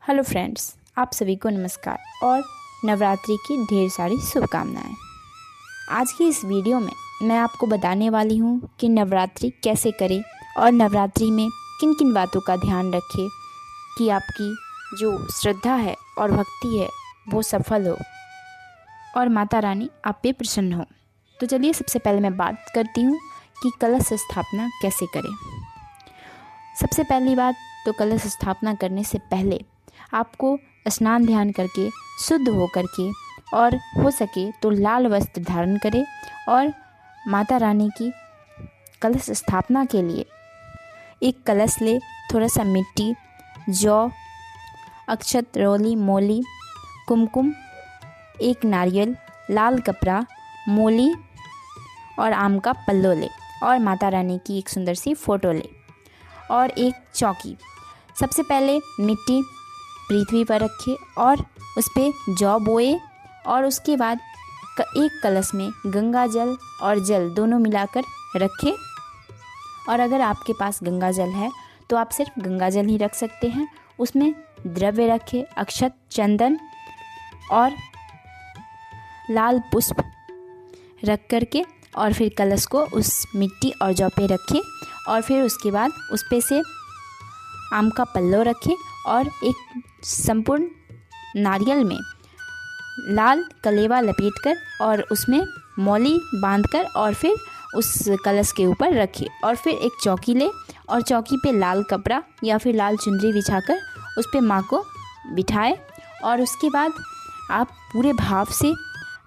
Hello friends, आप सभी को नमस्कार और नवरात्रि की ढेर सारी शुभकामनाएं। आज की इस वीडियो में मैं आपको बताने वाली हूँ कि नवरात्रि कैसे करें और नवरात्रि में किन किन बातों का ध्यान रखें कि आपकी जो श्रद्धा है और भक्ति है वो सफल हो और माता रानी आप पे प्रसन्न हो। तो चलिए सबसे पहले मैं बात करती हूँ कि कलश स्थापना कैसे करें। सबसे पहली बात तो कलश स्थापना करने से पहले आपको स्नान ध्यान करके शुद्ध हो करके और हो सके तो लाल वस्त्र धारण करें और माता रानी की कलश स्थापना के लिए एक कलश ले, थोड़ा सा मिट्टी, जौ, अक्षत, रोली, मोली, कुमकुम, एक नारियल, लाल कपड़ा, मूली और आम का पल्लो ले और माता रानी की एक सुंदर सी फ़ोटो ले और एक चौकी। सबसे पहले मिट्टी पृथ्वी पर रखे और उस पर जौ बोए और उसके बाद एक कलश में गंगा जल और जल दोनों मिलाकर रखें। और अगर आपके पास गंगा जल है तो आप सिर्फ गंगा जल ही रख सकते हैं। उसमें द्रव्य रखें, अक्षत, चंदन और लाल पुष्प रख करके और फिर कलश को उस मिट्टी और जौ पे रखें और फिर उसके बाद उस पे से आम का पल्लो रखें और एक संपूर्ण नारियल में लाल कलेवा लपेटकर और उसमें मौली बांधकर और फिर उस कलश के ऊपर रखें और फिर एक चौकी ले और चौकी पे लाल कपड़ा या फिर लाल चुनरी बिछाकर उस पे माँ को बिठाएं और उसके बाद आप पूरे भाव से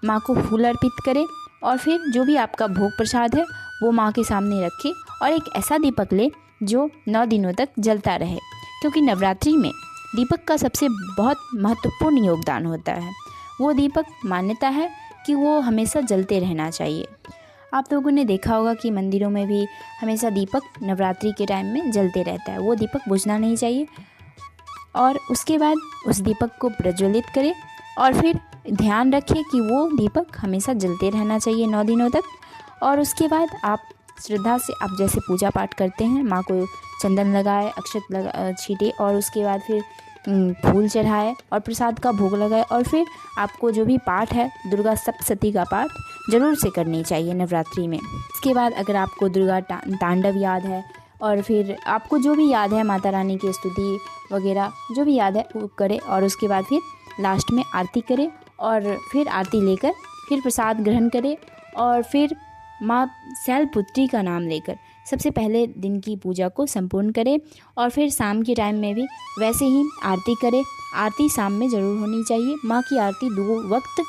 माँ को फूल अर्पित करें और फिर जो भी आपका भोग प्रसाद है वो माँ के सामने रखें और एक ऐसा दीपक ले जो 9 दिनों तक जलता रहे, क्योंकि नवरात्रि में दीपक का सबसे बहुत महत्वपूर्ण योगदान होता है। वो दीपक मान्यता है कि वो हमेशा जलते रहना चाहिए। आप लोगों ने देखा होगा कि मंदिरों में भी हमेशा दीपक नवरात्रि के टाइम में जलते रहता है, वो दीपक बुझना नहीं चाहिए। और उसके बाद उस दीपक को प्रज्वलित करें और फिर ध्यान रखें कि वो दीपक हमेशा जलते रहना चाहिए 9 दिनों तक। और उसके बाद आप श्रद्धा से आप जैसे पूजा पाठ करते हैं, माँ को चंदन लगाए, अक्षत छीटे और उसके बाद फिर फूल चढ़ाए और प्रसाद का भोग लगाए और फिर आपको जो भी पाठ है दुर्गा सप्तशती का पाठ ज़रूर से करनी चाहिए नवरात्रि में। इसके बाद अगर आपको दुर्गा तांडव याद है और फिर आपको जो भी याद है माता रानी की स्तुति वगैरह जो भी याद है वो करें और उसके बाद फिर लास्ट में आरती करें और फिर आरती लेकर फिर प्रसाद ग्रहण करें और फिर माँ शैलपुत्री का नाम लेकर सबसे पहले दिन की पूजा को संपूर्ण करें और फिर शाम के टाइम में भी वैसे ही आरती करें। आरती शाम में ज़रूर होनी चाहिए, माँ की आरती 2 वक्त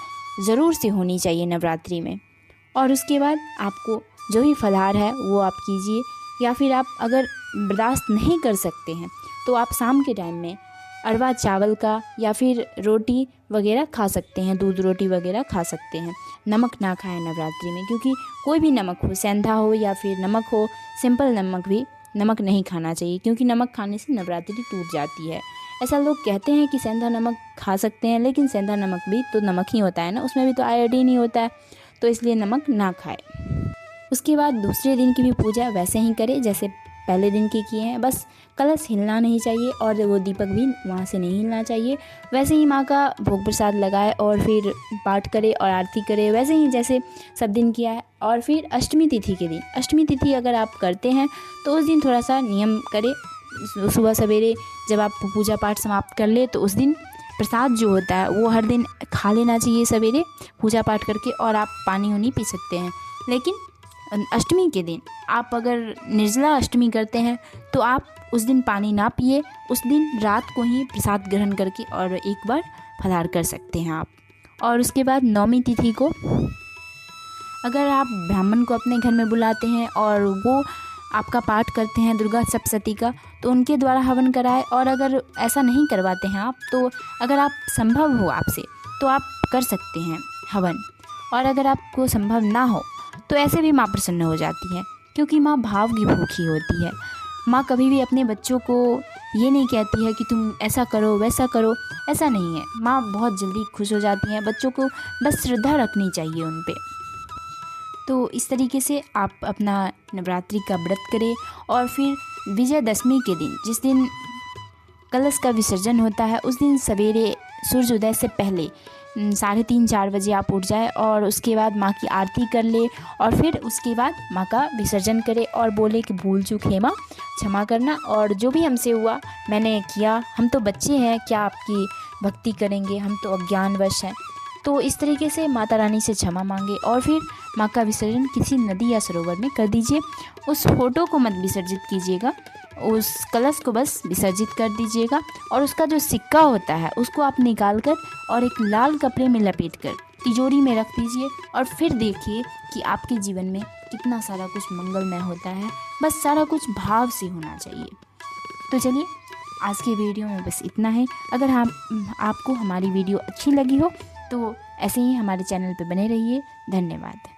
ज़रूर से होनी चाहिए नवरात्रि में। और उसके बाद आपको जो भी फलाहार है वो आप कीजिए या फिर आप अगर बर्दाश्त नहीं कर सकते हैं तो आप शाम के टाइम में अरवा चावल का या फिर रोटी वगैरह खा सकते हैं, दूध रोटी वगैरह खा सकते हैं। नमक ना खाएं नवरात्रि में, क्योंकि कोई भी नमक हो, सेंधा हो या फिर नमक हो, सिंपल नमक भी नमक नहीं खाना चाहिए, क्योंकि नमक खाने से नवरात्रि टूट जाती है। ऐसा लोग कहते हैं कि सेंधा नमक खा सकते हैं, लेकिन सेंधा नमक भी तो नमक ही होता है ना, उसमें भी तो आयोडीन ही होता है, तो इसलिए नमक ना खाएं। उसके बाद दूसरे दिन की भी पूजा वैसे ही करें जैसे पहले दिन की किए हैं, बस कलश हिलना नहीं चाहिए और वो दीपक भी वहाँ से नहीं हिलना चाहिए। वैसे ही माँ का भोग प्रसाद लगाए और फिर पाठ करे और आरती करे वैसे ही जैसे सब दिन किया है। और फिर अष्टमी तिथि के दिन, अष्टमी तिथि अगर आप करते हैं तो उस दिन थोड़ा सा नियम करें। सुबह सवेरे जब आप पूजा पाठ समाप्त कर ले तो उस दिन प्रसाद जो होता है वो हर दिन खा लेना चाहिए सवेरे पूजा पाठ करके, और आप पानी वानी पी सकते हैं। लेकिन अष्टमी के दिन आप अगर निर्जला अष्टमी करते हैं तो आप उस दिन पानी ना पिए, उस दिन रात को ही प्रसाद ग्रहण करके और एक बार फलाहार कर सकते हैं आप। और उसके बाद नौमी तिथि को अगर आप ब्राह्मण को अपने घर में बुलाते हैं और वो आपका पाठ करते हैं दुर्गा सप्तशती का, तो उनके द्वारा हवन कराए। और अगर ऐसा नहीं करवाते हैं आप तो अगर आप संभव हो आपसे तो आप कर सकते हैं हवन, और अगर आपको संभव ना हो तो ऐसे भी माँ प्रसन्न हो जाती है, क्योंकि माँ भाव की भूखी होती है। माँ कभी भी अपने बच्चों को ये नहीं कहती है कि तुम ऐसा करो वैसा करो, ऐसा नहीं है। माँ बहुत जल्दी खुश हो जाती हैं, बच्चों को बस श्रद्धा रखनी चाहिए उन पे। तो इस तरीके से आप अपना नवरात्रि का व्रत करें। और फिर विजयदशमी के दिन, जिस दिन कलश का विसर्जन होता है उस दिन सवेरे सूर्योदय से पहले 3:30-4 बजे आप उठ जाए और उसके बाद माँ की आरती कर ले और फिर उसके बाद माँ का विसर्जन करे और बोले कि भूल चूक है माँ, क्षमा करना, और जो भी हमसे हुआ मैंने किया, हम तो बच्चे हैं, क्या आपकी भक्ति करेंगे, हम तो अज्ञानवश हैं। तो इस तरीके से माता रानी से क्षमा मांगे और फिर माँ का विसर्जन किसी नदी या सरोवर में कर दीजिए। उस फोटो को मत विसर्जित कीजिएगा, उस कलश को बस विसर्जित कर दीजिएगा और उसका जो सिक्का होता है उसको आप निकाल कर और एक लाल कपड़े में लपेट कर तिजोरी में रख दीजिए और फिर देखिए कि आपके जीवन में कितना सारा कुछ मंगलमय होता है। बस सारा कुछ भाव से होना चाहिए। तो चलिए, आज के वीडियो में बस इतना है। अगर आपको हमारी वीडियो अच्छी लगी हो तो ऐसे ही हमारे चैनल पर बने रहिए। धन्यवाद।